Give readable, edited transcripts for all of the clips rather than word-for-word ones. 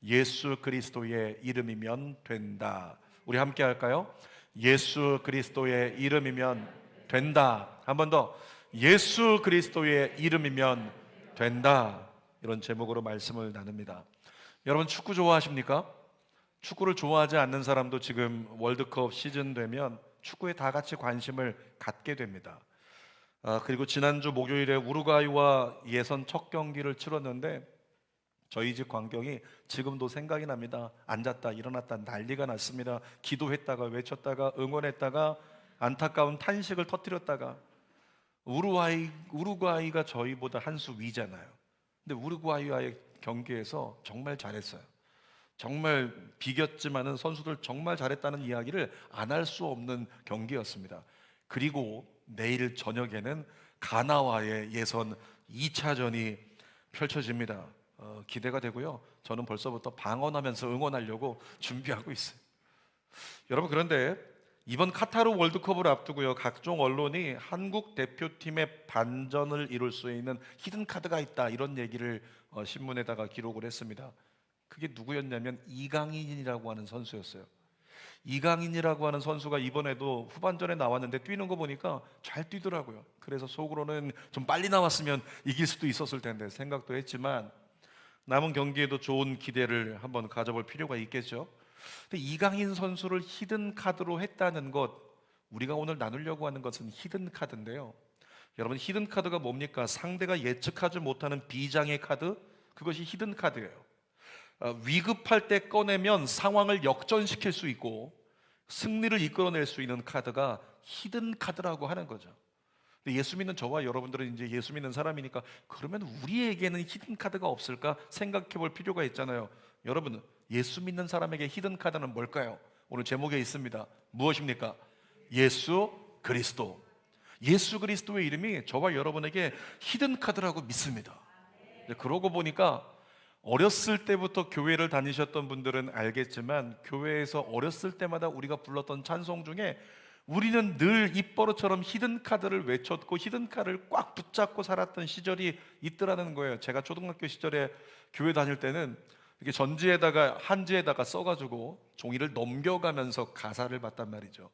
예수 그리스도의 이름이면 된다. 우리 함께 할까요? 예수 그리스도의 이름이면 된다. 한 번 더. 예수 그리스도의 이름이면 된다. 이런 제목으로 말씀을 나눕니다. 여러분, 축구 좋아하십니까? 축구를 좋아하지 않는 사람도 지금 월드컵 시즌 되면 축구에 다 같이 관심을 갖게 됩니다. 그리고 지난주 목요일에 우루과이와 예선 첫 경기를 치렀는데 저희 집 광경이 지금도 생각이 납니다. 앉았다 일어났다 난리가 났습니다. 기도했다가 외쳤다가 응원했다가 안타까운 탄식을 터뜨렸다가. 우루과이가 저희보다 한 수 위잖아요. 근데 우루과이와의 경기에서 정말 잘했어요. 정말 비겼지만은 선수들 정말 잘했다는 이야기를 안 할 수 없는 경기였습니다. 그리고 내일 저녁에는 가나와의 예선 2차전이 펼쳐집니다. 기대가 되고요. 저는 벌써부터 방언하면서 응원하려고 준비하고 있어요. 여러분, 그런데 이번 카타르 월드컵을 앞두고요, 각종 언론이 한국 대표팀의 반전을 이룰 수 있는 히든 카드가 있다, 이런 얘기를 신문에다가 기록을 했습니다. 그게 누구였냐면 이강인이라고 하는 선수였어요. 이강인이라고 하는 선수가 이번에도 후반전에 나왔는데 뛰는 거 보니까 잘 뛰더라고요. 그래서 속으로는 좀 빨리 나왔으면 이길 수도 있었을 텐데 생각도 했지만 남은 경기에도 좋은 기대를 한번 가져볼 필요가 있겠죠. 근데 이강인 선수를 히든 카드로 했다는 것, 우리가 오늘 나누려고 하는 것은 히든 카드인데요. 여러분, 히든 카드가 뭡니까? 상대가 예측하지 못하는 비장의 카드, 그것이 히든 카드예요. 위급할 때 꺼내면 상황을 역전시킬 수 있고 승리를 이끌어낼 수 있는 카드가 히든 카드라고 하는 거죠. 근데 예수 믿는 저와 여러분들은 이제 예수 믿는 사람이니까 그러면 우리에게는 히든 카드가 없을까 생각해 볼 필요가 있잖아요. 여러분, 예수 믿는 사람에게 히든 카드는 뭘까요? 오늘 제목에 있습니다. 무엇입니까? 예수 그리스도. 예수 그리스도의 이름이 저와 여러분에게 히든 카드라고 믿습니다. 그러고 보니까 어렸을 때부터 교회를 다니셨던 분들은 알겠지만 교회에서 어렸을 때마다 우리가 불렀던 찬송 중에 우리는 늘 입버릇처럼 히든 카드를 외쳤고 히든 카드를 꽉 붙잡고 살았던 시절이 있더라는 거예요. 제가 초등학교 시절에 교회 다닐 때는 이렇게 전지에다가 한지에다가 써가지고 종이를 넘겨가면서 가사를 봤단 말이죠.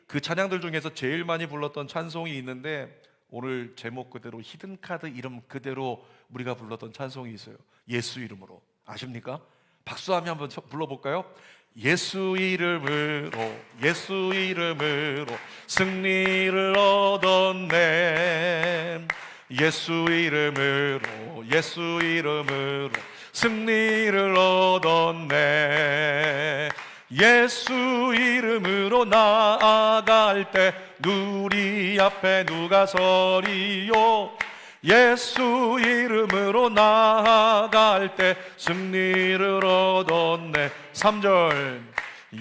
그 찬양들 중에서 제일 많이 불렀던 찬송이 있는데 오늘 제목 그대로 히든 카드 이름 그대로 우리가 불렀던 찬송이 있어요. 예수 이름으로. 아십니까? 박수하며 한번 불러볼까요? 예수 이름으로, 예수 이름으로 승리를 얻었네. 예수 이름으로, 예수 이름으로 승리를 얻었네. 예수 이름으로 나아갈 때 누리 앞에 누가 서리요. 예수 이름으로 나아갈 때 승리를 얻었네. 3절.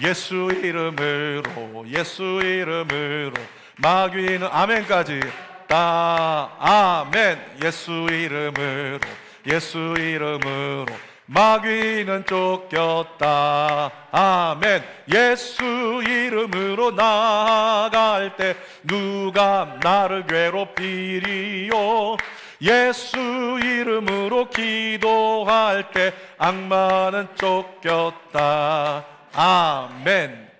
예수 이름으로, 예수 이름으로 마귀는 아멘까지 다 아멘. 예수 이름으로, 예수 이름으로 마귀는 쫓겼다. 아멘. 예수 이름으로 나아갈 때 누가 나를 괴롭히리요. 예수 이름으로 기도할 때 악마는 쫓겼다. 아멘.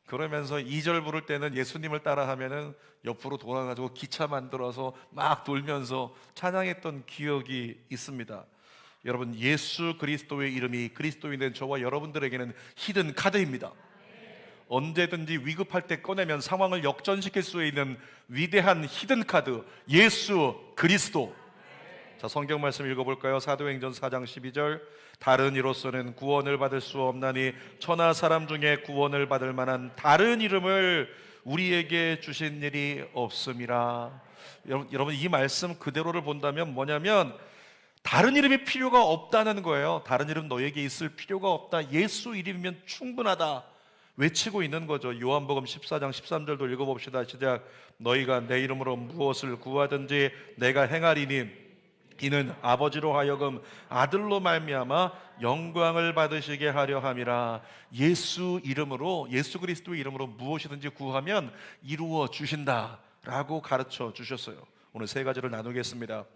그러면서 2절 부를 때는 예수님을 따라하면은 옆으로 돌아가지고 기차 만들어서 막 돌면서 찬양했던 기억이 있습니다. 여러분, 예수 그리스도의 이름이 그리스도인된 저와 여러분들에게는 히든 카드입니다. 언제든지 위급할 때 꺼내면 상황을 역전시킬 수 있는 위대한 히든 카드, 예수 그리스도. 자, 성경 말씀 읽어볼까요? 사도행전 4장 12절. 다른 이로서는 구원을 받을 수 없나니 천하 사람 중에 구원을 받을 만한 다른 이름을 우리에게 주신 일이 없음이라. 여러분, 이 말씀 그대로를 본다면 뭐냐면 다른 이름이 필요가 없다는 거예요. 다른 이름 너에게 있을 필요가 없다. 예수 이름이면 충분하다 외치고 있는 거죠. 요한복음 14장 13절도 읽어봅시다. 시작. 너희가 내 이름으로 무엇을 구하든지 내가 행하리니 이는 아버지로 하여금 아들로 말미암아 영광을 받으시게 하려 함이라. 예수 이름으로, 예수 그리스도의 이름으로 무엇이든지 구하면 이루어 주신다라고 가르쳐 주셨어요. 오늘 세 가지를 나누겠습니다.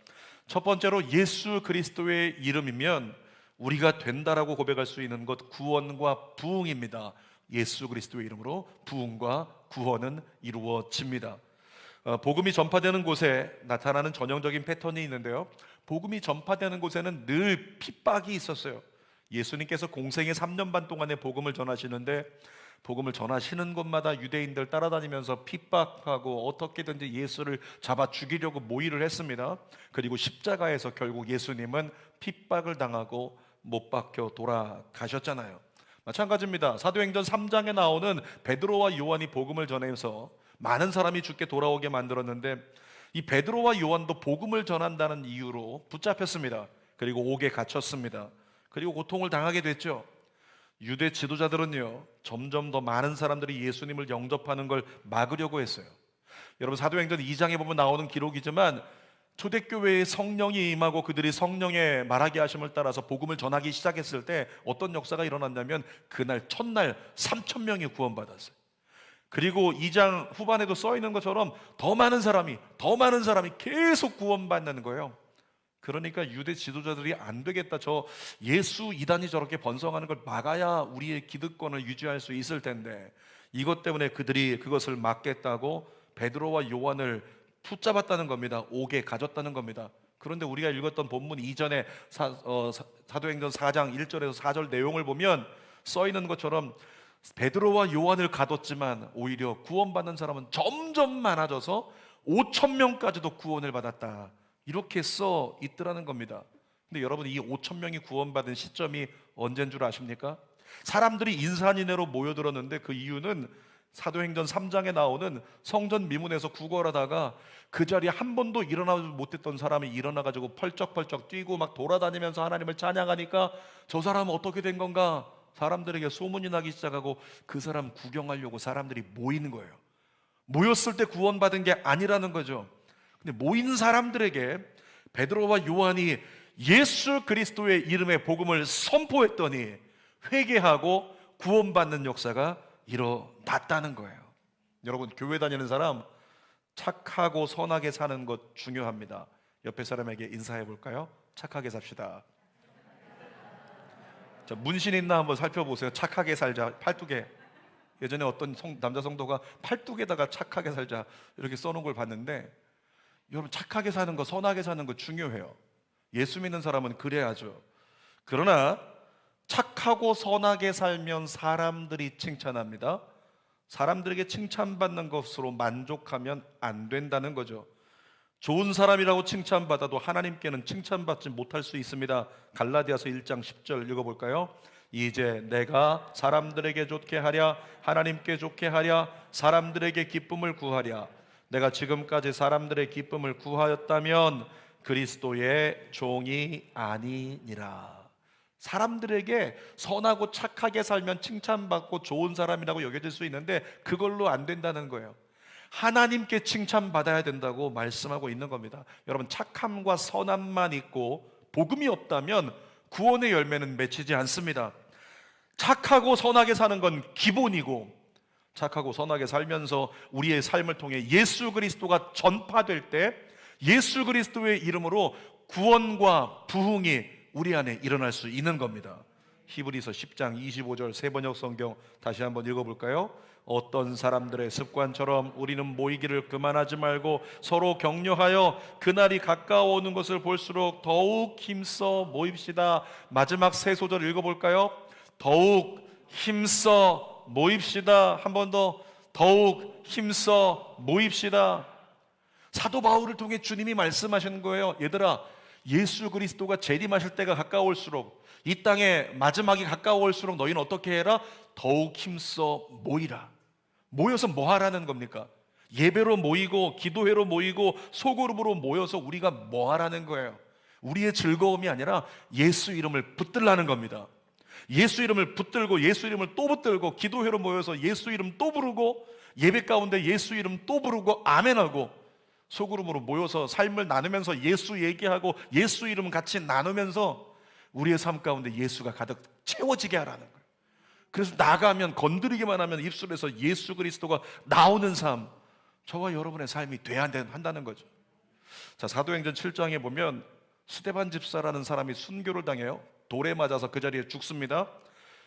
첫 번째로 예수 그리스도의 이름이면 우리가 된다라고 고백할 수 있는 것, 구원과 부흥입니다. 예수 그리스도의 이름으로 부흥과 구원은 이루어집니다. 복음이 전파되는 곳에 나타나는 전형적인 패턴이 있는데요, 복음이 전파되는 곳에는 늘 핍박이 있었어요. 예수님께서 공생의 3년 반 동안에 복음을 전하시는데, 복음을 전하시는 곳마다 유대인들 따라다니면서 핍박하고 어떻게든지 예수를 잡아 죽이려고 모의를 했습니다. 그리고 십자가에서 결국 예수님은 핍박을 당하고 못 박혀 돌아가셨잖아요. 마찬가지입니다. 사도행전 3장에 나오는 베드로와 요한이 복음을 전해서 많은 사람이 죽게 돌아오게 만들었는데, 이 베드로와 요한도 복음을 전한다는 이유로 붙잡혔습니다. 그리고 옥에 갇혔습니다. 그리고 고통을 당하게 됐죠. 유대 지도자들은요, 점점 더 많은 사람들이 예수님을 영접하는 걸 막으려고 했어요. 여러분, 사도행전 2장에 보면 나오는 기록이지만 초대교회에 성령이 임하고 그들이 성령의 말하게 하심을 따라서 복음을 전하기 시작했을 때 어떤 역사가 일어났냐면, 그날 첫날 3,000명이 구원받았어요. 그리고 2장 후반에도 써 있는 것처럼 더 많은 사람이 계속 구원받는 거예요. 그러니까 유대 지도자들이 안 되겠다, 저 예수 이단이 저렇게 번성하는 걸 막아야 우리의 기득권을 유지할 수 있을 텐데, 이것 때문에 그들이 그것을 막겠다고 베드로와 요한을 붙잡았다는 겁니다. 옥에 가졌다는 겁니다. 그런데 우리가 읽었던 본문 이전에 사도행전 4장 1절에서 4절 내용을 보면 써 있는 것처럼 베드로와 요한을 가뒀지만 오히려 구원받는 사람은 점점 많아져서 5,000명까지도 구원을 받았다, 이렇게 써 있더라는 겁니다. 근데 여러분, 이 5,000명이 구원받은 시점이 언제인 줄 아십니까? 사람들이 인산인해로 모여들었는데, 그 이유는 사도행전 3장에 나오는 성전 미문에서 구걸하다가 그 자리에 한 번도 일어나지 못했던 사람이 일어나가지고 펄쩍펄쩍 뛰고 막 돌아다니면서 하나님을 찬양하니까 저 사람은 어떻게 된 건가? 사람들에게 소문이 나기 시작하고 그 사람 구경하려고 사람들이 모이는 거예요. 모였을 때 구원받은 게 아니라는 거죠. 근데 모인 사람들에게 베드로와 요한이 예수 그리스도의 이름의 복음을 선포했더니 회개하고 구원받는 역사가 일어났다는 거예요. 여러분, 교회 다니는 사람 착하고 선하게 사는 것 중요합니다. 옆에 사람에게 인사해 볼까요? 착하게 삽시다. 자, 문신 있나 한번 살펴보세요. 착하게 살자, 팔뚝에. 예전에 어떤 남자 성도가 팔뚝에다가 착하게 살자 이렇게 써놓은 걸 봤는데, 여러분, 착하게 사는 거, 선하게 사는 거 중요해요. 예수 믿는 사람은 그래야죠. 그러나 착하고 선하게 살면 사람들이 칭찬합니다. 사람들에게 칭찬받는 것으로 만족하면 안 된다는 거죠. 좋은 사람이라고 칭찬받아도 하나님께는 칭찬받지 못할 수 있습니다. 갈라디아서 1장 10절 읽어볼까요? 이제 내가 사람들에게 좋게 하랴, 하나님께 좋게 하랴, 사람들에게 기쁨을 구하랴. 내가 지금까지 사람들의 기쁨을 구하였다면 그리스도의 종이 아니니라. 사람들에게 선하고 착하게 살면 칭찬받고 좋은 사람이라고 여겨질 수 있는데, 그걸로 안 된다는 거예요. 하나님께 칭찬받아야 된다고 말씀하고 있는 겁니다. 여러분, 착함과 선함만 있고 복음이 없다면 구원의 열매는 맺히지 않습니다. 착하고 선하게 사는 건 기본이고, 착하고 선하게 살면서 우리의 삶을 통해 예수 그리스도가 전파될 때 예수 그리스도의 이름으로 구원과 부흥이 우리 안에 일어날 수 있는 겁니다. 히브리서 10장 25절 세번역 성경 다시 한번 읽어볼까요? 어떤 사람들의 습관처럼 우리는 모이기를 그만하지 말고 서로 격려하여 그날이 가까워오는 것을 볼수록 더욱 힘써 모입시다. 마지막 세 소절 읽어볼까요? 더욱 힘써 모입시다. 한 번 더, 더욱 힘써 모입시다. 사도 바울을 통해 주님이 말씀하시는 거예요. 얘들아, 예수 그리스도가 재림하실 때가 가까울수록, 이 땅의 마지막이 가까울수록 너희는 어떻게 해라? 더욱 힘써 모이라. 모여서 뭐 하라는 겁니까? 예배로 모이고 기도회로 모이고 소그룹으로 모여서 우리가 뭐 하라는 거예요? 우리의 즐거움이 아니라 예수 이름을 붙들라는 겁니다. 예수 이름을 붙들고 예수 이름을 또 붙들고 기도회로 모여서 예수 이름 또 부르고 예배 가운데 예수 이름 또 부르고 아멘하고 소그룹으로 모여서 삶을 나누면서 예수 얘기하고 예수 이름 같이 나누면서 우리의 삶 가운데 예수가 가득 채워지게 하라는 거예요. 그래서 나가면, 건드리기만 하면 입술에서 예수 그리스도가 나오는 삶, 저와 여러분의 삶이 돼야 한다는 거죠. 자, 사도행전 7장에 보면 스데반 집사라는 사람이 순교를 당해요. 돌에 맞아서 그 자리에 죽습니다.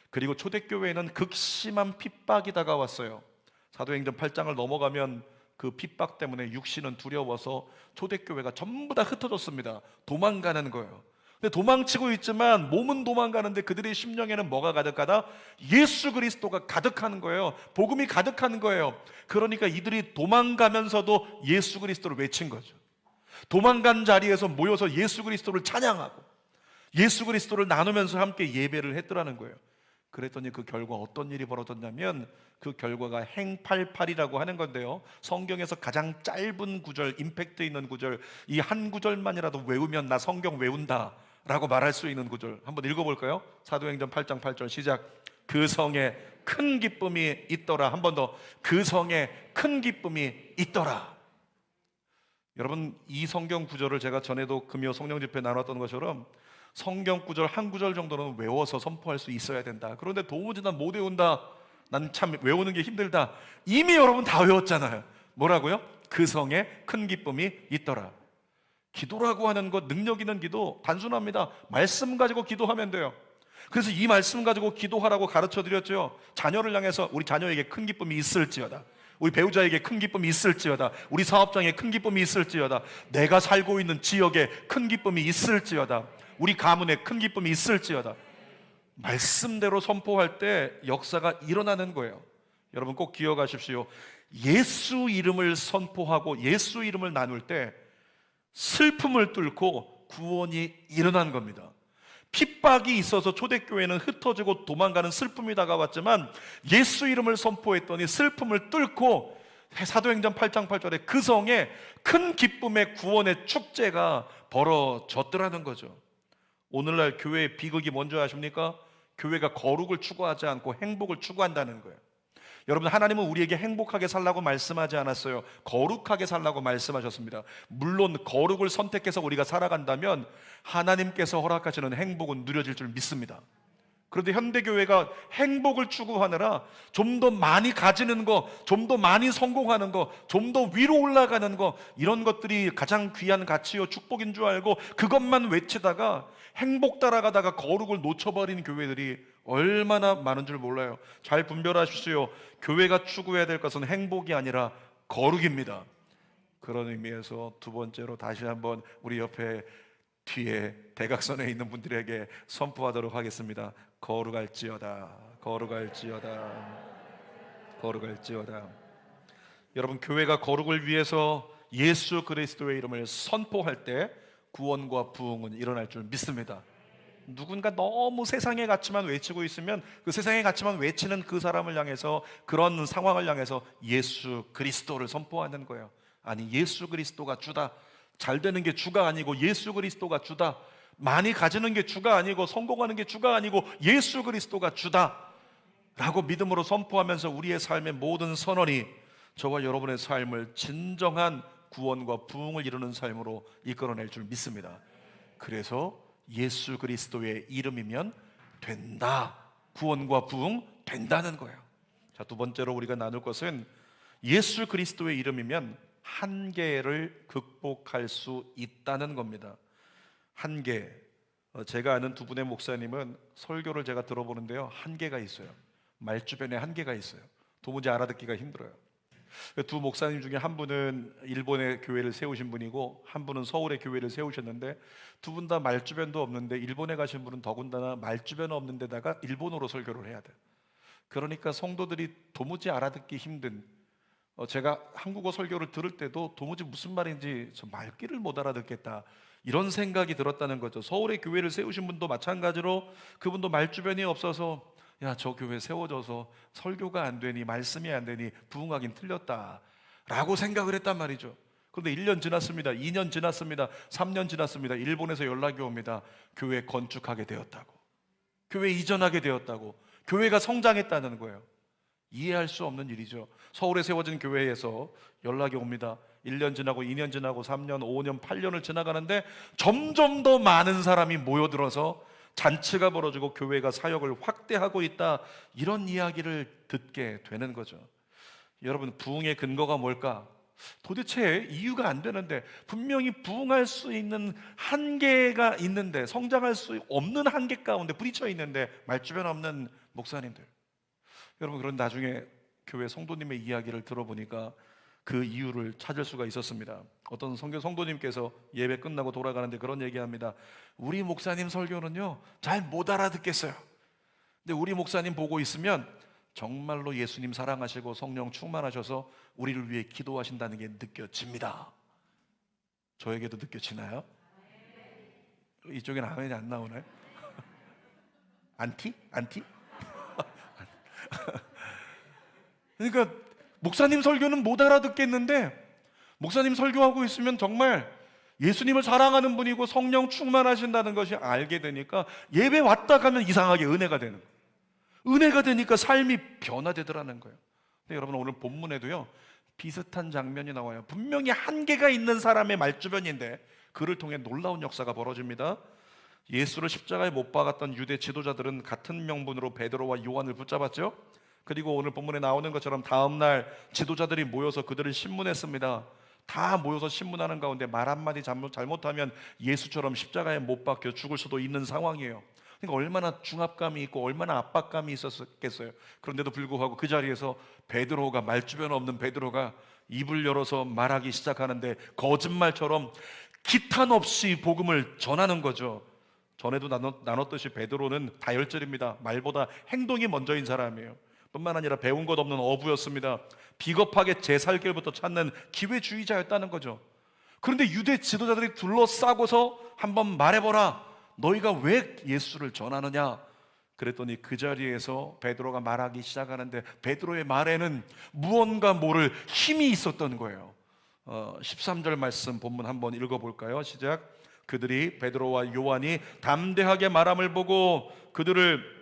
그리고 초대교회에는 극심한 핍박이 다가왔어요. 사도행전 8장을 넘어가면 그 핍박 때문에 육신은 두려워서 초대교회가 전부 다 흩어졌습니다. 도망가는 거예요. 근데 도망치고 있지만 몸은 도망가는데 그들의 심령에는 뭐가 가득하다? 예수 그리스도가 가득하는 거예요. 복음이 가득한 거예요. 그러니까 이들이 도망가면서도 예수 그리스도를 외친 거죠. 도망간 자리에서 모여서 예수 그리스도를 찬양하고 예수 그리스도를 나누면서 함께 예배를 했더라는 거예요. 그랬더니 그 결과 어떤 일이 벌어졌냐면 그 결과가 행팔팔이라고 하는 건데요, 성경에서 가장 짧은 구절, 임팩트 있는 구절, 이 한 구절만이라도 외우면 나 성경 외운다 라고 말할 수 있는 구절 한번 읽어볼까요? 사도행전 8장 8절 시작. 그 성에 큰 기쁨이 있더라. 한 번 더. 그 성에 큰 기쁨이 있더라. 여러분, 이 성경 구절을 제가 전에도 금요 성령 집회 나눴던 것처럼 성경 구절 한 구절 정도는 외워서 선포할 수 있어야 된다. 그런데 도무지 난 못 외운다, 난 참 외우는 게 힘들다. 이미 여러분 다 외웠잖아요. 뭐라고요? 그 성에 큰 기쁨이 있더라. 기도라고 하는 것, 능력 있는 기도 단순합니다. 말씀 가지고 기도하면 돼요. 그래서 이 말씀 가지고 기도하라고 가르쳐 드렸죠. 자녀를 향해서 우리 자녀에게 큰 기쁨이 있을지어다, 우리 배우자에게 큰 기쁨이 있을지어다, 우리 사업장에 큰 기쁨이 있을지어다, 내가 살고 있는 지역에 큰 기쁨이 있을지어다, 우리 가문에 큰 기쁨이 있을지어다. 말씀대로 선포할 때 역사가 일어나는 거예요. 여러분 꼭 기억하십시오. 예수 이름을 선포하고 예수 이름을 나눌 때 슬픔을 뚫고 구원이 일어난 겁니다. 핍박이 있어서 초대교회는 흩어지고 도망가는 슬픔이 다가왔지만 예수 이름을 선포했더니 슬픔을 뚫고 사도행전 8장 8절에 그 성에 큰 기쁨의 구원의 축제가 벌어졌더라는 거죠. 오늘날 교회의 비극이 뭔지 아십니까? 교회가 거룩을 추구하지 않고 행복을 추구한다는 거예요. 여러분, 하나님은 우리에게 행복하게 살라고 말씀하지 않았어요. 거룩하게 살라고 말씀하셨습니다. 물론 거룩을 선택해서 우리가 살아간다면 하나님께서 허락하시는 행복은 누려질 줄 믿습니다. 그런데 현대교회가 행복을 추구하느라 좀 더 많이 가지는 거, 좀 더 많이 성공하는 거, 좀 더 위로 올라가는 거, 이런 것들이 가장 귀한 가치요 축복인 줄 알고 그것만 외치다가 행복 따라가다가 거룩을 놓쳐버린 교회들이 얼마나 많은 줄 몰라요. 잘 분별하십시오. 교회가 추구해야 될 것은 행복이 아니라 거룩입니다. 그런 의미에서 두 번째로 다시 한번 우리 옆에 뒤에 대각선에 있는 분들에게 선포하도록 하겠습니다. 거룩할지어다, 거룩할지어다, 거룩할지어다. 여러분, 교회가 거룩을 위해서 예수 그리스도의 이름을 선포할 때 구원과 부흥은 일어날 줄 믿습니다. 누군가 너무 세상의 가치만 외치고 있으면 그 세상의 가치만 외치는 그 사람을 향해서, 그런 상황을 향해서 예수 그리스도를 선포하는 거예요. 아니, 예수 그리스도가 주다. 잘 되는 게 주가 아니고 예수 그리스도가 주다. 많이 가지는 게 주가 아니고 성공하는 게 주가 아니고 예수 그리스도가 주다 라고 믿음으로 선포하면서 우리의 삶의 모든 선언이 저와 여러분의 삶을 진정한 구원과 부흥을 이루는 삶으로 이끌어낼 줄 믿습니다. 그래서 예수 그리스도의 이름이면 된다. 구원과 부흥 된다는 거예요. 자, 두 번째로 우리가 나눌 것은 예수 그리스도의 이름이면 한계를 극복할 수 있다는 겁니다. 한계. 제가 아는 두 분의 목사님은 설교를 제가 들어보는데요, 한계가 있어요. 말주변에 한계가 있어요. 도무지 알아듣기가 힘들어요. 두 목사님 중에 한 분은 일본의 교회를 세우신 분이고 한 분은 서울의 교회를 세우셨는데 두 분 다 말주변도 없는데 일본에 가신 분은 더군다나 말주변 없는 데다가 일본어로 설교를 해야 돼요. 그러니까 성도들이 도무지 알아듣기 힘든, 제가 한국어 설교를 들을 때도 도무지 무슨 말인지 저 말귀를 못 알아듣겠다 이런 생각이 들었다는 거죠. 서울의 교회를 세우신 분도 마찬가지로 그분도 말주변이 없어서 야, 저 교회 세워져서 설교가 안 되니 말씀이 안 되니 부흥하긴 틀렸다 라고 생각을 했단 말이죠. 그런데 1년 지났습니다. 2년 지났습니다. 3년 지났습니다. 일본에서 연락이 옵니다. 교회 건축하게 되었다고, 교회 이전하게 되었다고, 교회가 성장했다는 거예요. 이해할 수 없는 일이죠. 서울에 세워진 교회에서 연락이 옵니다. 1년 지나고 2년 지나고 3년, 5년, 8년을 지나가는데 점점 더 많은 사람이 모여들어서 잔치가 벌어지고 교회가 사역을 확대하고 있다, 이런 이야기를 듣게 되는 거죠. 여러분, 부흥의 근거가 뭘까? 도대체 이유가 안 되는데, 분명히 부흥할 수 있는 한계가 있는데, 성장할 수 없는 한계 가운데 부딪혀 있는데 말주변 없는 목사님들. 여러분, 그런 나중에 교회 성도님의 이야기를 들어보니까 그 이유를 찾을 수가 있었습니다. 어떤 성도님께서 예배 끝나고 돌아가는데 그런 얘기합니다. 우리 목사님 설교는요 잘 못 알아듣겠어요. 근데 우리 목사님 보고 있으면 정말로 예수님 사랑하시고 성령 충만하셔서 우리를 위해 기도하신다는 게 느껴집니다. 저에게도 느껴지나요? 이쪽엔 아멘이 안 나오나요? 안티? 그러니까 목사님 설교는 못 알아듣겠는데, 목사님 설교하고 있으면 정말 예수님을 사랑하는 분이고 성령 충만하신다는 것이 알게 되니까 예배 왔다 가면 이상하게 은혜가 되는 거예요. 은혜가 되니까 삶이 변화되더라는 거예요. 근데 여러분, 오늘 본문에도요 비슷한 장면이 나와요. 분명히 한계가 있는 사람의 말주변인데 그를 통해 놀라운 역사가 벌어집니다. 예수를 십자가에 못 박았던 유대 지도자들은 같은 명분으로 베드로와 요한을 붙잡았죠. 그리고 오늘 본문에 나오는 것처럼 다음날 지도자들이 모여서 그들을 신문했습니다. 다 모여서 신문하는 가운데 말 한마디 잘못하면 예수처럼 십자가에 못 박혀 죽을 수도 있는 상황이에요. 그러니까 얼마나 중압감이 있고 얼마나 압박감이 있었겠어요. 그런데도 불구하고 그 자리에서 베드로가, 말주변 없는 베드로가 입을 열어서 말하기 시작하는데 거짓말처럼 기탄 없이 복음을 전하는 거죠. 전에도 나눴듯이 베드로는 다혈질입니다. 말보다 행동이 먼저인 사람이에요. 뿐만 아니라 배운 것 없는 어부였습니다. 비겁하게 제 살 길부터 찾는 기회주의자였다는 거죠. 그런데 유대 지도자들이 둘러싸고서 한번 말해보라, 너희가 왜 예수를 전하느냐? 그랬더니 그 자리에서 베드로가 말하기 시작하는데 베드로의 말에는 무언가 모를 힘이 있었던 거예요. 13절 말씀 본문 한번 읽어볼까요? 시작. 그들이 베드로와 요한이 담대하게 말함을 보고 그들을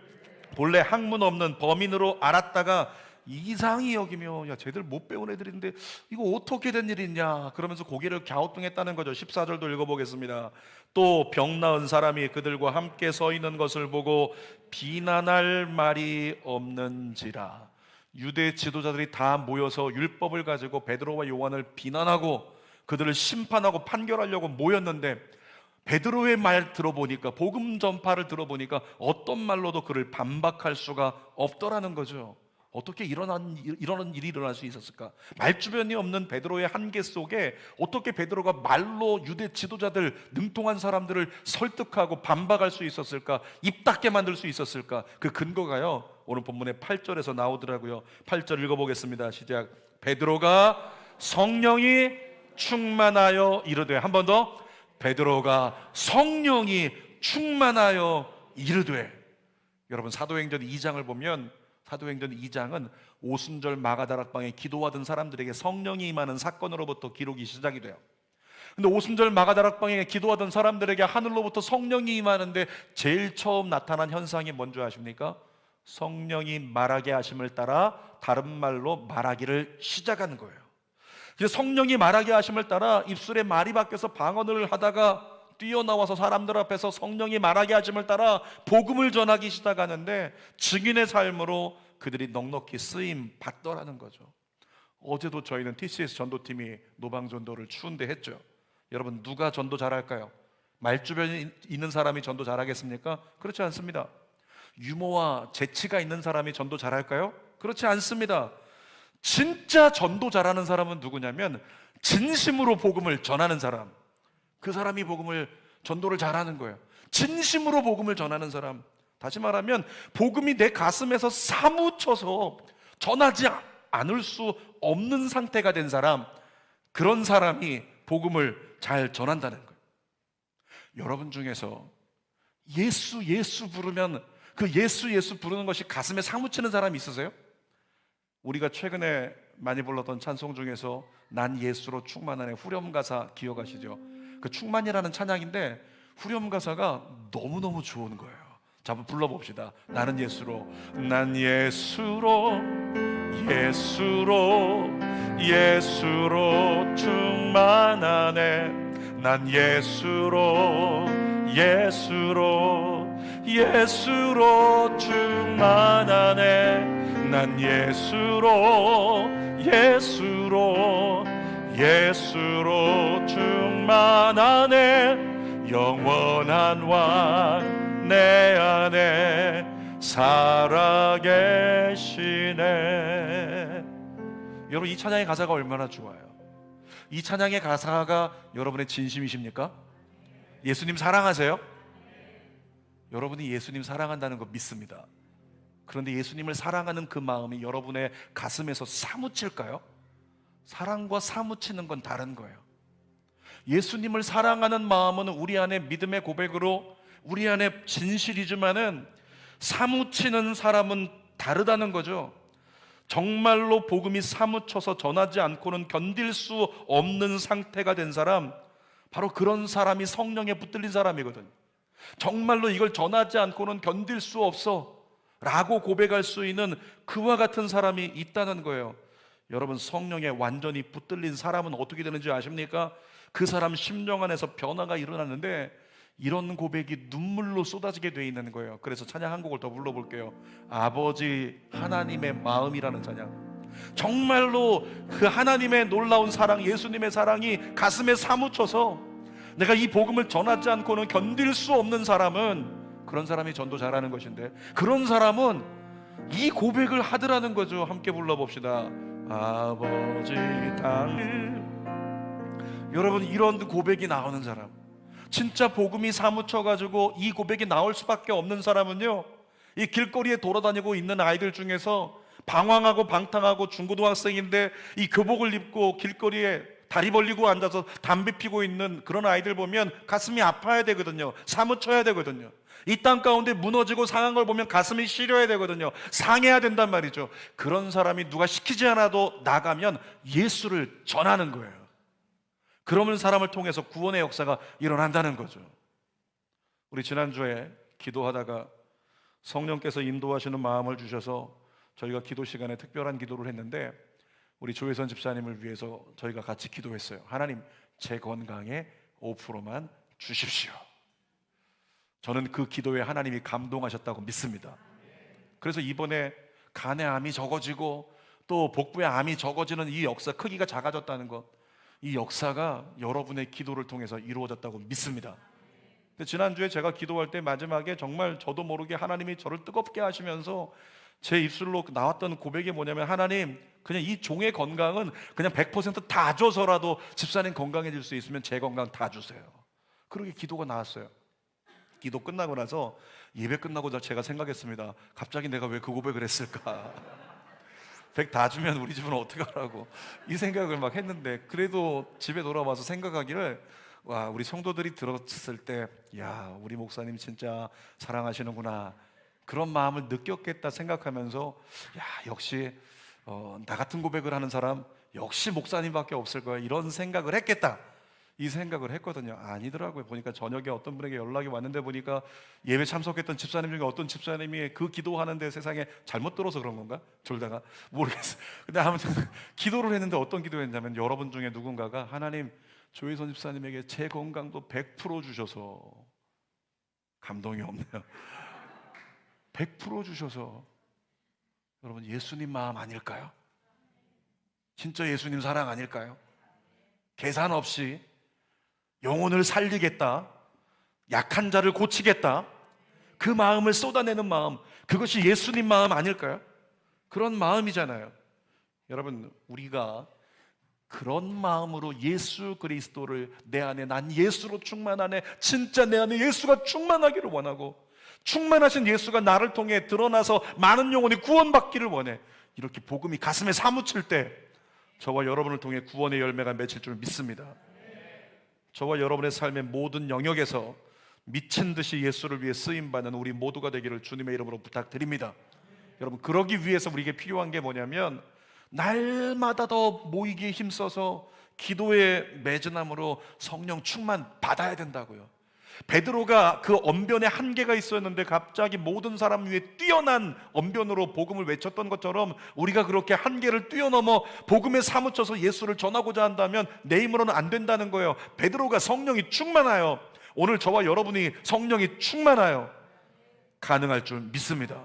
본래 학문 없는 범인으로 알았다가 이상히 여기며, 야, 쟤들 못 배운 애들인데 이거 어떻게 된 일이냐 그러면서 고개를 갸우뚱했다는 거죠. 14절도 읽어보겠습니다. 또 병 나은 사람이 그들과 함께 서 있는 것을 보고 비난할 말이 없는지라. 유대 지도자들이 다 모여서 율법을 가지고 베드로와 요한을 비난하고 그들을 심판하고 판결하려고 모였는데 베드로의 말 들어보니까, 복음 전파를 들어보니까 어떤 말로도 그를 반박할 수가 없더라는 거죠. 어떻게 이런 일이 일어날 수 있었을까? 말주변이 없는 베드로의 한계 속에 어떻게 베드로가 말로 유대 지도자들, 능통한 사람들을 설득하고 반박할 수 있었을까? 입 닫게 만들 수 있었을까? 그 근거가요 오늘 본문의 8절에서 나오더라고요. 8절 읽어보겠습니다. 시작. 베드로가 성령이 충만하여 이르되, 한 번 더, 베드로가 성령이 충만하여 이르되. 여러분, 사도행전 2장을 보면 사도행전 2장은 오순절 마가다락방에 기도하던 사람들에게 성령이 임하는 사건으로부터 기록이 시작이 돼요. 근데 오순절 마가다락방에 기도하던 사람들에게 하늘로부터 성령이 임하는데 제일 처음 나타난 현상이 뭔지 아십니까? 성령이 말하게 하심을 따라 다른 말로 말하기를 시작하는 거예요. 성령이 말하게 하심을 따라 입술에 말이 바뀌어서 방언을 하다가 뛰어나와서 사람들 앞에서 성령이 말하게 하심을 따라 복음을 전하기 시작하는데 증인의 삶으로 그들이 넉넉히 쓰임 받더라는 거죠. 어제도 저희는 TCS 전도팀이 노방전도를 추운데 했죠. 여러분, 누가 전도 잘할까요? 말주변에 있는 사람이 전도 잘하겠습니까? 그렇지 않습니다. 유머와 재치가 있는 사람이 전도 잘할까요? 그렇지 않습니다. 진짜 전도 잘하는 사람은 누구냐면 진심으로 복음을 전하는 사람. 그 사람이 전도를 잘하는 거예요. 진심으로 복음을 전하는 사람. 다시 말하면 복음이 내 가슴에서 사무쳐서 전하지 않을 수 없는 상태가 된 사람, 그런 사람이 복음을 잘 전한다는 거예요. 여러분 중에서 예수 부르면 그 예수 부르는 것이 가슴에 사무치는 사람이 있으세요? 우리가 최근에 많이 불렀던 찬송 중에서 난 예수로 충만하네, 후렴가사 기억하시죠? 그 충만이라는 찬양인데 후렴가사가 너무너무 좋은 거예요. 자, 한번 불러봅시다. 나는 예수로, 난 예수로 충만하네. 난 예수로 충만하네. 난 예수로 예수로 충만하네. 영원한 왕 내 안에 살아계시네. 여러분, 이 찬양의 가사가 얼마나 좋아요. 이 찬양의 가사가 여러분의 진심이십니까? 예수님 사랑하세요? 여러분이 예수님 사랑한다는 거 믿습니다. 그런데 예수님을 사랑하는 그 마음이 여러분의 가슴에서 사무칠까요? 사랑과 사무치는 건 다른 거예요. 예수님을 사랑하는 마음은 우리 안에 믿음의 고백으로 우리 안에 진실이지만은 사무치는 사람은 다르다는 거죠. 정말로 복음이 사무쳐서 전하지 않고는 견딜 수 없는 상태가 된 사람, 바로 그런 사람이 성령에 붙들린 사람이거든요. 정말로 이걸 전하지 않고는 견딜 수 없어 라고 고백할 수 있는 그와 같은 사람이 있다는 거예요. 여러분, 성령에 완전히 붙들린 사람은 어떻게 되는지 아십니까? 그 사람 심령 안에서 변화가 일어나는데 이런 고백이 눈물로 쏟아지게 돼 있는 거예요. 그래서 찬양 한 곡을 더 불러볼게요. 아버지 하나님의 마음이라는 찬양. 정말로 그 하나님의 놀라운 사랑, 예수님의 사랑이 가슴에 사무쳐서 내가 이 복음을 전하지 않고는 견딜 수 없는 사람은, 그런 사람이 전도 잘하는 것인데, 그런 사람은 이 고백을 하더라는 거죠. 함께 불러봅시다. 아버지 땅을. 여러분, 이런 고백이 나오는 사람, 진짜 복음이 사무쳐가지고 이 고백이 나올 수밖에 없는 사람은요, 이 길거리에 돌아다니고 있는 아이들 중에서 방황하고 방탕하고 중고등학생인데 이 교복을 입고 길거리에 다리 벌리고 앉아서 담배 피고 있는 그런 아이들 보면 가슴이 아파야 되거든요. 사무쳐야 되거든요. 이 땅 가운데 무너지고 상한 걸 보면 가슴이 시려야 되거든요. 상해야 된단 말이죠. 그런 사람이 누가 시키지 않아도 나가면 예수를 전하는 거예요. 그러면 사람을 통해서 구원의 역사가 일어난다는 거죠. 우리 지난주에 기도하다가 성령께서 인도하시는 마음을 주셔서 저희가 기도 시간에 특별한 기도를 했는데, 우리 조혜선 집사님을 위해서 저희가 같이 기도했어요. 하나님, 제 건강에 5%만 주십시오. 저는 그 기도에 하나님이 감동하셨다고 믿습니다. 그래서 이번에 간에 암이 적어지고 또 복부에 암이 적어지는 이 역사, 크기가 작아졌다는 것, 이 역사가 여러분의 기도를 통해서 이루어졌다고 믿습니다. 근데 지난주에 제가 기도할 때 마지막에 정말 저도 모르게 하나님이 저를 뜨겁게 하시면서 제 입술로 나왔던 고백이 뭐냐면, 하나님, 그냥 이 종의 건강은 그냥 100%다 줘서라도 집사님 건강해질 수 있으면 제 건강 다 주세요. 그렇게 기도가 나왔어요. 기도 끝나고 나서 예배 끝나고 제가 생각했습니다. 갑자기 내가 왜 그 고백을 했을까? 100 다 주면 우리 집은 어떡하라고 이 생각을 막 했는데, 그래도 집에 돌아와서 생각하기를, 와, 우리 성도들이 들었을 때, 야, 우리 목사님 진짜 사랑하시는구나, 그런 마음을 느꼈겠다 생각하면서, 야, 역시 나 같은 고백을 하는 사람 역시 목사님밖에 없을 거야, 이런 생각을 했겠다, 이 생각을 했거든요. 아니더라고요. 보니까 저녁에 어떤 분에게 연락이 왔는데, 보니까 예배 참석했던 집사님 중에 어떤 집사님이 그 기도하는데 세상에 잘못 들어서 그런 건가? 졸다가 모르겠어요. 근데 아무튼 기도를 했는데 어떤 기도했냐면, 여러분 중에 누군가가 하나님, 조혜선 집사님에게 제 건강도 100% 주셔서, 감동이 없네요. 100% 주셔서. 여러분, 예수님 마음 아닐까요? 진짜 예수님 사랑 아닐까요? 계산 없이 영혼을 살리겠다, 약한 자를 고치겠다, 그 마음을 쏟아내는 마음, 그것이 예수님 마음 아닐까요? 그런 마음이잖아요. 여러분, 우리가 그런 마음으로 예수 그리스도를 내 안에, 난 예수로 충만하네, 진짜 내 안에 예수가 충만하기를 원하고, 충만하신 예수가 나를 통해 드러나서 많은 영혼이 구원받기를 원해, 이렇게 복음이 가슴에 사무칠 때 저와 여러분을 통해 구원의 열매가 맺힐 줄 믿습니다. 저와 여러분의 삶의 모든 영역에서 미친 듯이 예수를 위해 쓰임받는 우리 모두가 되기를 주님의 이름으로 부탁드립니다. 여러분, 그러기 위해서 우리에게 필요한 게 뭐냐면, 날마다 더 모이기에 힘써서 기도의 매진함으로 성령 충만 받아야 된다고요. 베드로가 그 언변에 한계가 있었는데 갑자기 모든 사람 위에 뛰어난 언변으로 복음을 외쳤던 것처럼, 우리가 그렇게 한계를 뛰어넘어 복음에 사무쳐서 예수를 전하고자 한다면 내 힘으로는 안 된다는 거예요. 베드로가 성령이 충만하여, 오늘 저와 여러분이 성령이 충만하여 가능할 줄 믿습니다.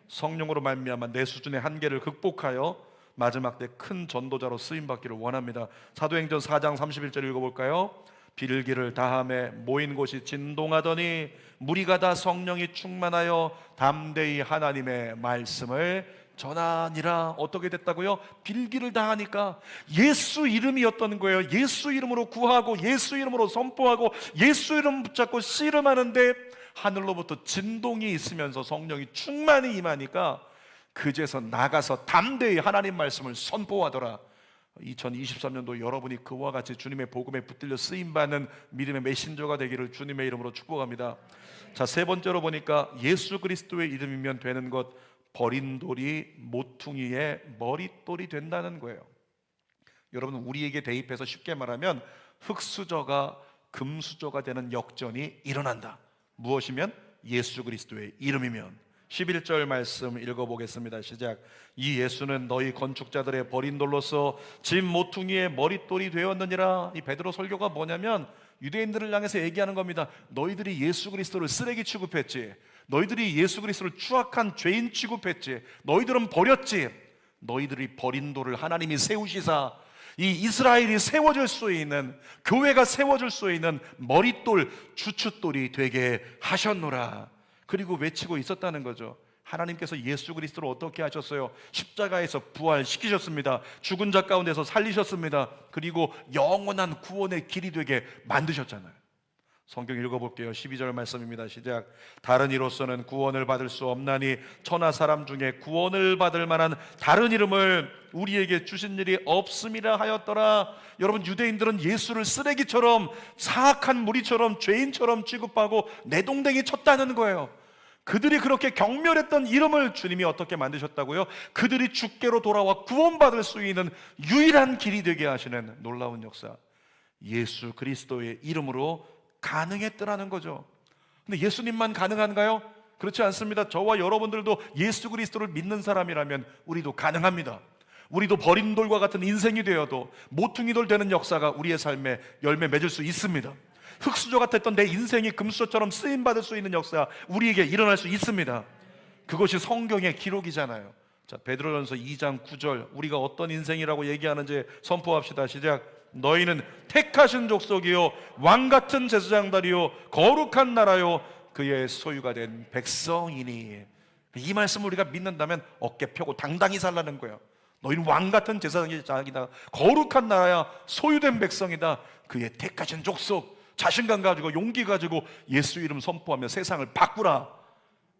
성령으로 말미암아 내 수준의 한계를 극복하여 마지막 때 큰 전도자로 쓰임받기를 원합니다. 사도행전 4장 31절 읽어볼까요? 빌기를 다함에 모인 곳이 진동하더니 무리가 다 성령이 충만하여 담대히 하나님의 말씀을 전하니라. 어떻게 됐다고요? 빌기를 다하니까 예수 이름이었던 거예요. 예수 이름으로 구하고 예수 이름으로 선포하고 예수 이름 붙잡고 씨름하는데 하늘로부터 진동이 있으면서 성령이 충만히 임하니까 그제서 나가서 담대히 하나님 말씀을 선포하더라. 2023년도 여러분이 그와 같이 주님의 복음에 붙들려 쓰임받는 믿음의 메신저가 되기를 주님의 이름으로 축복합니다. 자, 세 번째로 보니까 예수 그리스도의 이름이면 되는 것, 버린 돌이 모퉁이의 머릿돌이 된다는 거예요. 여러분, 우리에게 대입해서 쉽게 말하면 흙수저가 금수저가 되는 역전이 일어난다. 무엇이면? 예수 그리스도의 이름이면. 11절 말씀 읽어보겠습니다. 시작. 이 예수는 너희 건축자들의 버린 돌로서 집 모퉁이의 머릿돌이 되었느니라. 이 베드로 설교가 뭐냐면 유대인들을 향해서 얘기하는 겁니다. 너희들이 예수 그리스도를 쓰레기 취급했지, 너희들이 예수 그리스도를 추악한 죄인 취급했지, 너희들은 버렸지. 너희들이 버린 돌을 하나님이 세우시사 이 이스라엘이 세워질 수 있는, 교회가 세워질 수 있는 머릿돌, 주춧돌이 되게 하셨노라. 그리고 외치고 있었다는 거죠. 하나님께서 예수 그리스도를 어떻게 하셨어요? 십자가에서 부활시키셨습니다. 죽은 자 가운데서 살리셨습니다. 그리고 영원한 구원의 길이 되게 만드셨잖아요. 성경 읽어볼게요. 12절 말씀입니다. 시작. 다른 이로서는 구원을 받을 수 없나니 천하 사람 중에 구원을 받을 만한 다른 이름을 우리에게 주신 일이 없음이라 하였더라. 여러분, 유대인들은 예수를 쓰레기처럼, 사악한 무리처럼, 죄인처럼 취급하고 내동댕이 쳤다는 거예요. 그들이 그렇게 경멸했던 이름을 주님이 어떻게 만드셨다고요? 그들이 주께로 돌아와 구원받을 수 있는 유일한 길이 되게 하시는 놀라운 역사, 예수 그리스도의 이름으로 가능했더라는 거죠. 근데 예수님만 가능한가요? 그렇지 않습니다. 저와 여러분들도 예수 그리스도를 믿는 사람이라면 우리도 가능합니다. 우리도 버린 돌과 같은 인생이 되어도 모퉁이 돌 되는 역사가 우리의 삶에 열매 맺을 수 있습니다. 흙수저 같았던 내 인생이 금수저처럼 쓰임받을 수 있는 역사 우리에게 일어날 수 있습니다. 그것이 성경의 기록이잖아요. 자, 베드로전서 2장 9절, 우리가 어떤 인생이라고 얘기하는지 선포합시다. 시작. 너희는 택하신 족속이요 왕같은 제사장들이요 거룩한 나라요 그의 소유가 된 백성이니. 이 말씀을 우리가 믿는다면 어깨 펴고 당당히 살라는 거예요. 너희는 왕같은 제사장이다, 거룩한 나라야, 소유된 백성이다, 그의 택하신 족속. 자신감 가지고 용기 가지고 예수 이름 선포하며 세상을 바꾸라.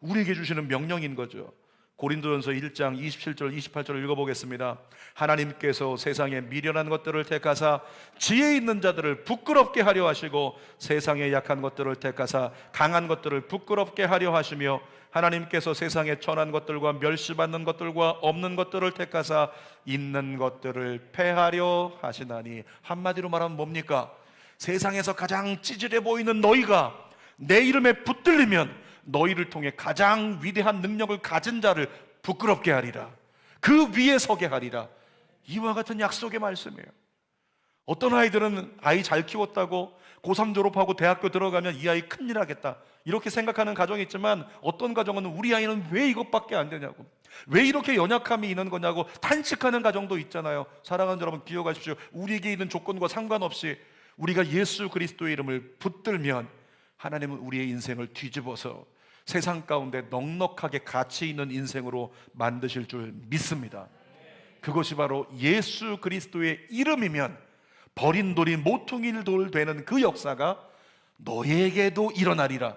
우리에게 주시는 명령인 거죠. 고린도전서 1장 27절 28절을 읽어보겠습니다. 하나님께서 세상에 미련한 것들을 택하사 지혜 있는 자들을 부끄럽게 하려 하시고 세상에 약한 것들을 택하사 강한 것들을 부끄럽게 하려 하시며 하나님께서 세상에 천한 것들과 멸시받는 것들과 없는 것들을 택하사 있는 것들을 패하려 하시나니. 한마디로 말하면 뭡니까? 세상에서 가장 찌질해 보이는 너희가 내 이름에 붙들리면 너희를 통해 가장 위대한 능력을 가진 자를 부끄럽게 하리라. 그 위에 서게 하리라. 이와 같은 약속의 말씀이에요. 어떤 아이들은 아이 잘 키웠다고 고3 졸업하고 대학교 들어가면 이 아이 큰일 하겠다 이렇게 생각하는 가정이 있지만, 어떤 가정은 우리 아이는 왜 이것밖에 안 되냐고, 왜 이렇게 연약함이 있는 거냐고 탄식하는 가정도 있잖아요. 사랑하는 여러분, 기억하십시오. 우리에게 있는 조건과 상관없이 우리가 예수 그리스도의 이름을 붙들면 하나님은 우리의 인생을 뒤집어서 세상 가운데 넉넉하게 가치 있는 인생으로 만드실 줄 믿습니다. 그것이 바로 예수 그리스도의 이름이면 버린 돌이 모퉁이 돌 되는 그 역사가 너에게도 일어나리라.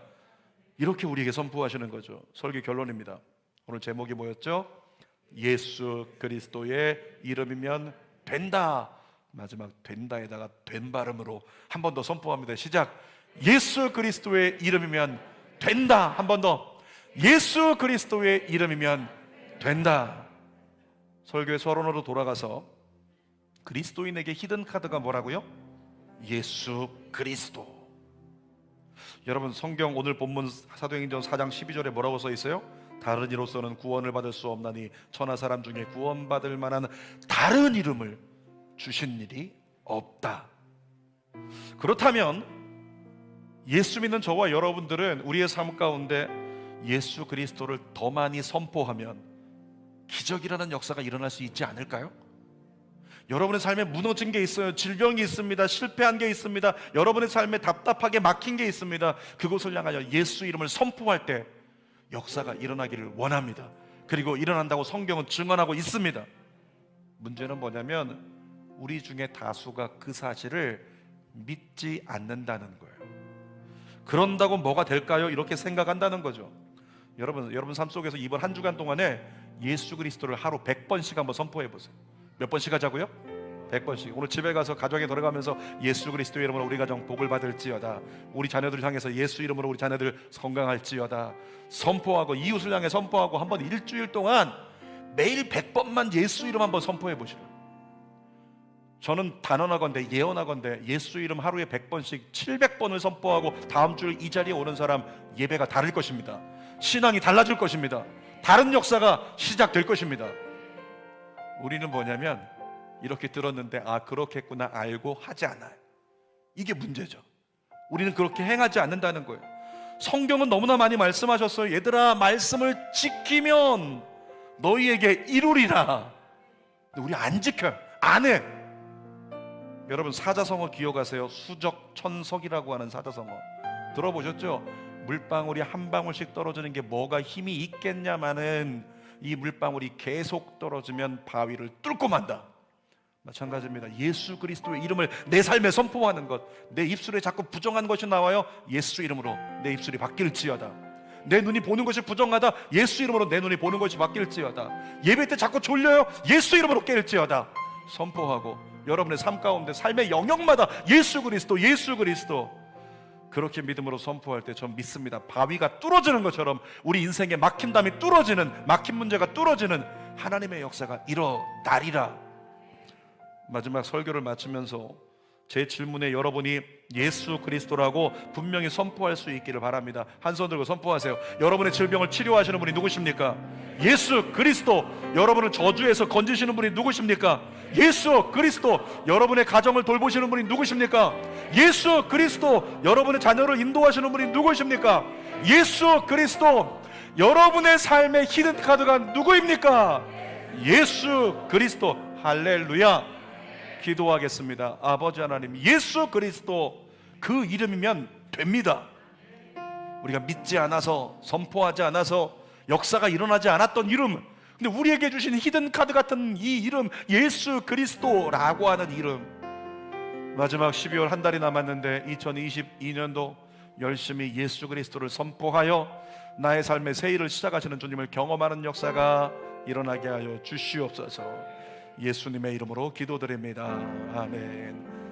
이렇게 우리에게 선포하시는 거죠. 설교 결론입니다. 오늘 제목이 뭐였죠? 예수 그리스도의 이름이면 된다. 마지막 된다에다가 된 발음으로 한 번 더 선포합니다. 시작. 예수 그리스도의 이름이면 된다. 한 번 더. 예수 그리스도의 이름이면 된다. 설교의 서론으로 돌아가서 그리스도인에게 히든 카드가 뭐라고요? 예수 그리스도. 여러분, 성경 오늘 본문 사도행전 4장 12절에 뭐라고 써 있어요? 다른 이로서는 구원을 받을 수 없나니 천하 사람 중에 구원받을 만한 다른 이름을 주신 일이 없다. 그렇다면 예수 믿는 저와 여러분들은 우리의 삶 가운데 예수 그리스도를 더 많이 선포하면 기적이라는 역사가 일어날 수 있지 않을까요? 여러분의 삶에 무너진 게 있어요. 질병이 있습니다. 실패한 게 있습니다. 여러분의 삶에 답답하게 막힌 게 있습니다. 그곳을 향하여 예수 이름을 선포할 때 역사가 일어나기를 원합니다. 그리고 일어난다고 성경은 증언하고 있습니다. 문제는 뭐냐면 우리 중에 다수가 그 사실을 믿지 않는다는 거예요. 그런다고 뭐가 될까요? 이렇게 생각한다는 거죠. 여러분 삶 속에서 이번 한 주간 동안에 예수 그리스도를 하루 100번씩 한번 선포해 보세요. 몇 번씩 하자고요? 100번씩. 오늘 집에 가서 가정에 들어가면서 예수 그리스도의 이름으로 우리 가정 복을 받을지어다, 우리 자녀들을 향해서 예수 이름으로 우리 자녀들 건강할지어다 선포하고, 이웃을 향해 선포하고, 한번 일주일 동안 매일 100번만 예수 이름 한번 선포해 보시라. 저는 단언하건대, 예언하건대 예수 이름 하루에 100번씩 700번을 선포하고 다음 주 이 자리에 오는 사람 예배가 다를 것입니다. 신앙이 달라질 것입니다. 다른 역사가 시작될 것입니다. 우리는 뭐냐면 이렇게 들었는데 아 그렇겠구나 알고 하지 않아요. 이게 문제죠. 우리는 그렇게 행하지 않는다는 거예요. 성경은 너무나 많이 말씀하셨어요. 얘들아 말씀을 지키면 너희에게 이루리라. 근데 우리 안 지켜요. 안 해. 여러분 사자성어 기억하세요? 수적천석이라고 하는 사자성어 들어보셨죠? 물방울이 한 방울씩 떨어지는 게 뭐가 힘이 있겠냐마는 이 물방울이 계속 떨어지면 바위를 뚫고 만다. 마찬가지입니다. 예수 그리스도의 이름을 내 삶에 선포하는 것. 내 입술에 자꾸 부정한 것이 나와요. 예수 이름으로 내 입술이 바뀔지어다. 내 눈이 보는 것이 부정하다. 예수 이름으로 내 눈이 보는 것이 바뀔지어다. 예배 때 자꾸 졸려요. 예수 이름으로 깰지어다. 선포하고 여러분의 삶 가운데 삶의 영역마다 예수 그리스도, 예수 그리스도 그렇게 믿음으로 선포할 때 전 믿습니다. 바위가 뚫어지는 것처럼 우리 인생에 막힌 담이 뚫어지는, 막힌 문제가 뚫어지는 하나님의 역사가 일어나리라. 마지막 설교를 마치면서 제 질문에 여러분이 예수 그리스도라고 분명히 선포할 수 있기를 바랍니다. 한 손 들고 선포하세요. 여러분의 질병을 치료하시는 분이 누구십니까? 예수 그리스도. 여러분을 저주에서 건지시는 분이 누구십니까? 예수 그리스도. 여러분의 가정을 돌보시는 분이 누구십니까? 예수 그리스도. 여러분의 자녀를 인도하시는 분이 누구십니까? 예수 그리스도. 여러분의 삶의 히든카드가 누구입니까? 예수 그리스도. 할렐루야. 기도하겠습니다. 아버지 하나님, 예수 그리스도 그 이름이면 됩니다. 우리가 믿지 않아서, 선포하지 않아서 역사가 일어나지 않았던 이름, 근데 우리에게 주신 히든카드 같은 이 이름, 예수 그리스도라고 하는 이름, 마지막 12월 한 달이 남았는데 2022년도 열심히 예수 그리스도를 선포하여 나의 삶의 새 일을 시작하시는 주님을 경험하는 역사가 일어나게 하여 주시옵소서. 예수님의 이름으로 기도드립니다. 아멘.